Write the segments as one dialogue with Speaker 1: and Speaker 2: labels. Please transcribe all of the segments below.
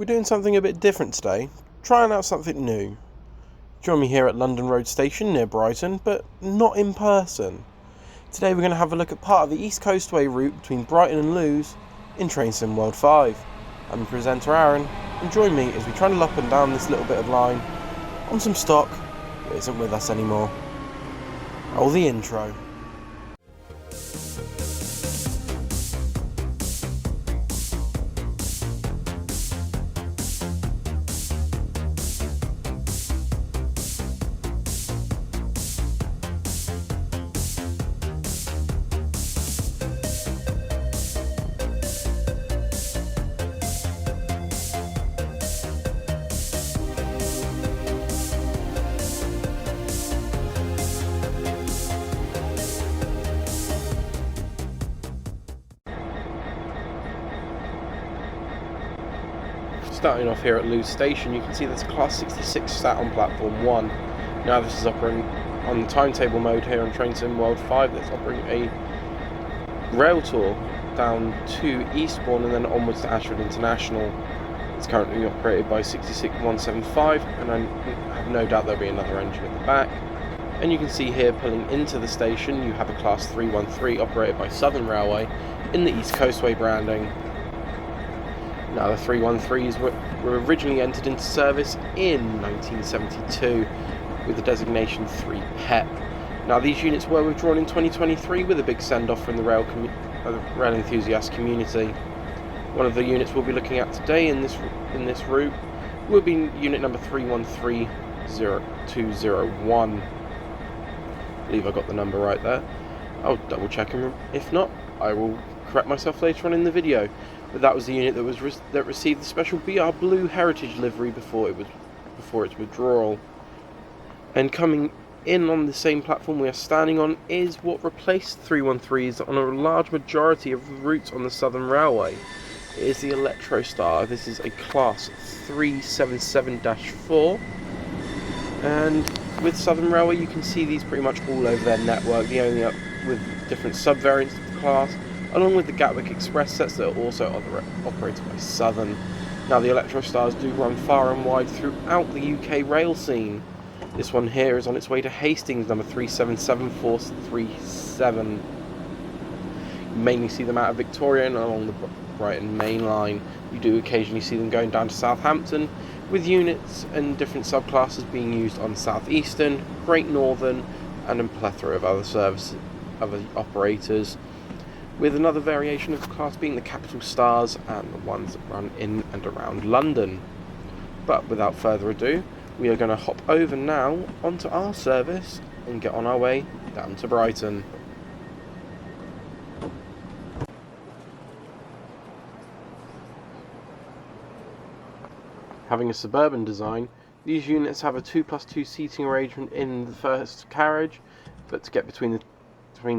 Speaker 1: We're doing something a bit different today, trying out something new. Join me here at London Road Station near Brighton, but not in person. Today we're going to have a look at part of the East Coastway route between Brighton and Lewes in Train Sim World 5. I'm your presenter Aaron, and join me as we trundle up and down this little bit of line on some stock that isn't with us anymore. Roll the intro. Starting off here at Lewes Station, you can see there's a Class 66 sat on Platform 1. Now this is operating on the timetable mode here on Train Sim World 5 that's operating a rail tour down to Eastbourne and then onwards to Ashford International. It's currently operated by 66175 and I have no doubt there'll be another engine at the back. And you can see here pulling into the station you have a Class 313 operated by Southern Railway in the East Coastway branding. Now the 313s were originally entered into service in 1972 with the designation 3 PEP. Now these units were withdrawn in 2023 with a big send-off from the rail enthusiast community. One of the units we'll be looking at today in this route will be unit number 3130-201. I believe I got the number right there. I'll double check, and if not, I will correct myself later on in the video. But that was the unit that received the special BR Blue Heritage livery before its withdrawal. And coming in on the same platform we are standing on is what replaced 313s on a large majority of routes on the Southern Railway. It is the Electrostar. This is a Class 377-4, and with Southern Railway you can see these pretty much all over their network, with different sub-variants of the class, along with the Gatwick Express sets that are also operated by Southern. Now the Electrostars do run far and wide throughout the UK rail scene. This one here is on its way to Hastings, number 377-437. You mainly see them out of Victoria and along the Brighton mainline. You do occasionally see them going down to Southampton, with units and different subclasses being used on South Eastern, Great Northern, and a plethora of other operators, with another variation of the class being the Capital Stars and the ones that run in and around London. But without further ado, we are going to hop over now onto our service and get on our way down to Brighton. Having a suburban design, these units have a 2+2 seating arrangement in the first carriage, but to get between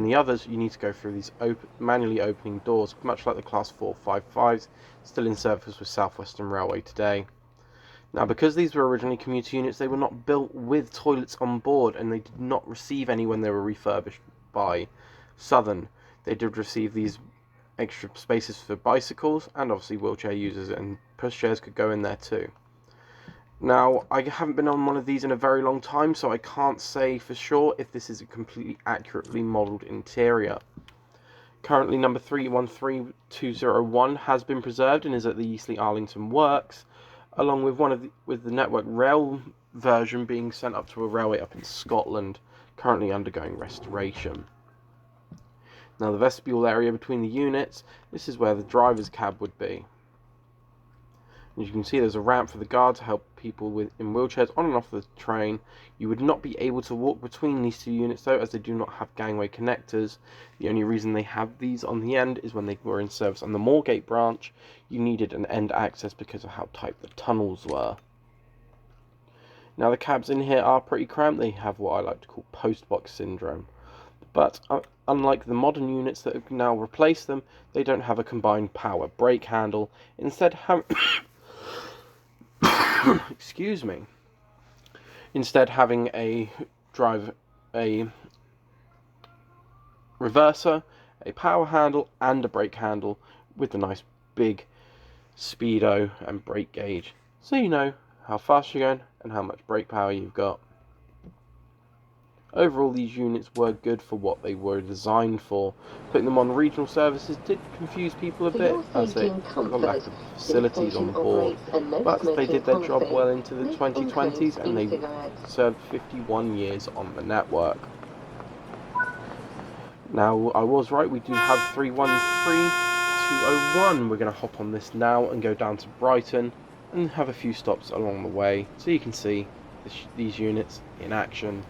Speaker 1: the others you need to go through these manually opening doors, much like the Class 455s still in service with South Western Railway today. Now because these were originally commuter units, they were not built with toilets on board and they did not receive any when they were refurbished by Southern. They did receive these extra spaces for bicycles and obviously wheelchair users, and pushchairs could go in there too. Now, I haven't been on one of these in a very long time, so I can't say for sure if this is a completely accurately modelled interior. Currently, number 313201 has been preserved and is at the Eastleigh Arlington Works, along with with the Network Rail version being sent up to a railway up in Scotland, currently undergoing restoration. Now, the vestibule area between the units, this is where the driver's cab would be. As you can see, there's a ramp for the guard to help people in wheelchairs on and off the train. You would not be able to walk between these two units though, as they do not have gangway connectors. The only reason they have these on the end is when they were in service on the Moorgate branch, you needed an end access because of how tight the tunnels were. Now the cabs in here are pretty cramped. They have what I like to call postbox syndrome. But unlike the modern units that have now replaced them, they don't have a combined power brake handle. Instead, excuse me. Instead, having a reverser, a power handle, and a brake handle with the nice big speedo and brake gauge, so you know how fast you're going and how much brake power you've got. Overall, these units were good for what they were designed for. Putting them on regional services did confuse people a bit, as they got lack of facilities on board, but they did their job well into the 2020s, and they served 51 years on the network. Now, I was right, we do have 313-201. We're going to hop on this now and go down to Brighton and have a few stops along the way, so you can see these units in action.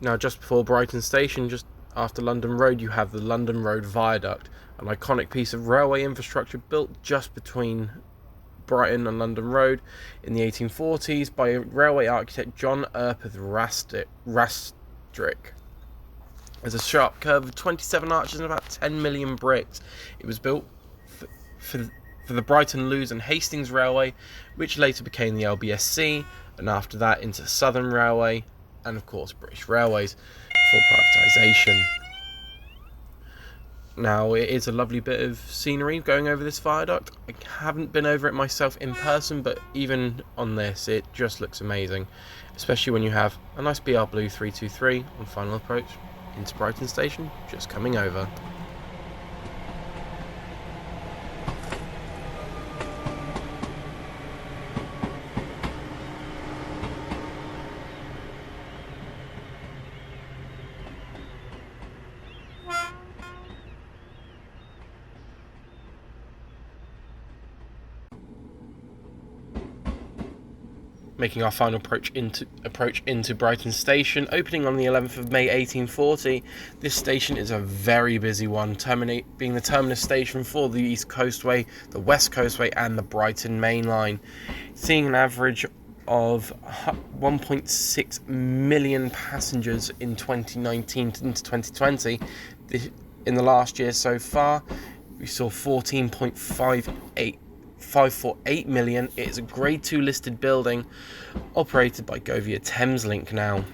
Speaker 1: Now, just before Brighton Station, just after London Road, you have the London Road Viaduct, an iconic piece of railway infrastructure built just between Brighton and London Road in the 1840s by railway architect John Urquhart Rastrick. There's a sharp curve of 27 arches and about 10 million bricks. It was built for the Brighton, Lewes and Hastings Railway, which later became the LBSC, and after that into Southern Railway, and of course British Railways for privatisation. Now, it is a lovely bit of scenery going over this viaduct. I haven't been over it myself in person, but even on this it just looks amazing, especially when you have a nice BR Blue 323 on final approach into Brighton Station just coming over. Making our final approach into Brighton Station, opening on the 11th of May 1840. This station is a very busy one, being the terminus station for the East Coastway, the West Coastway and the Brighton mainline, seeing an average of 1.6 million passengers in 2019 into 2020. In the last year so far, we saw 548 million. It is a grade 2 listed building operated by Govia Thameslink now.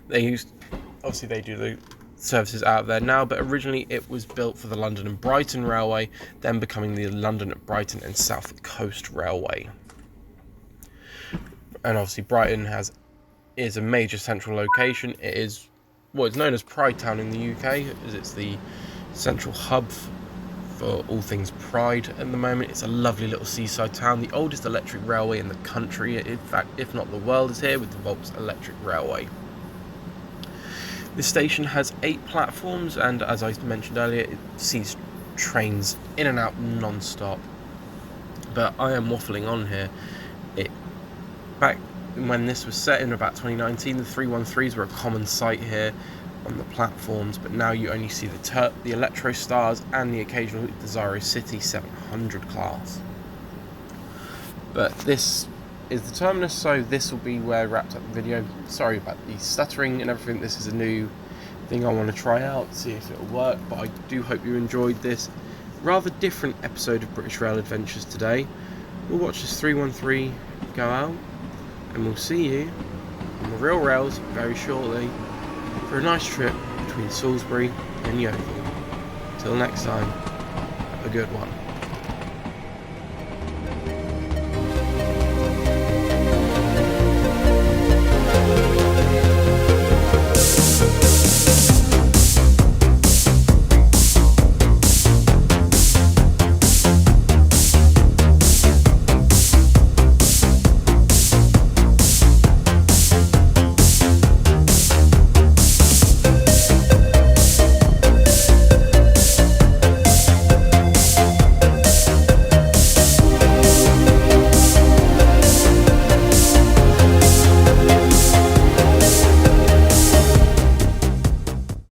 Speaker 1: They do the services out there now, but originally it was built for the London and Brighton Railway, then becoming the London, Brighton and South Coast Railway. And obviously Brighton is a major central location. It is what is known as Pride Town in the UK, as it's the central hub for all things Pride at the moment. It's a lovely little seaside town. The oldest electric railway in the country, in fact, if not the world, is here with the Volks Electric Railway. This station has 8 platforms, and as I mentioned earlier, it sees trains in and out non-stop. But I am waffling on here. Back when this was set in about 2019, the 313s were a common sight here on the platforms, but now you only see the Electro Stars and the occasional Desiro City 700 class. But this is the terminus, so this will be where I wrapped up the video. Sorry about the stuttering and everything. This is a new thing I want to try out, see if it'll work, but I do hope you enjoyed this rather different episode of British Rail Adventures today. We'll watch this 313 go out, and we'll see you on the real rails very shortly for a nice trip between Salisbury and Yeovil. Till next time, have a good one.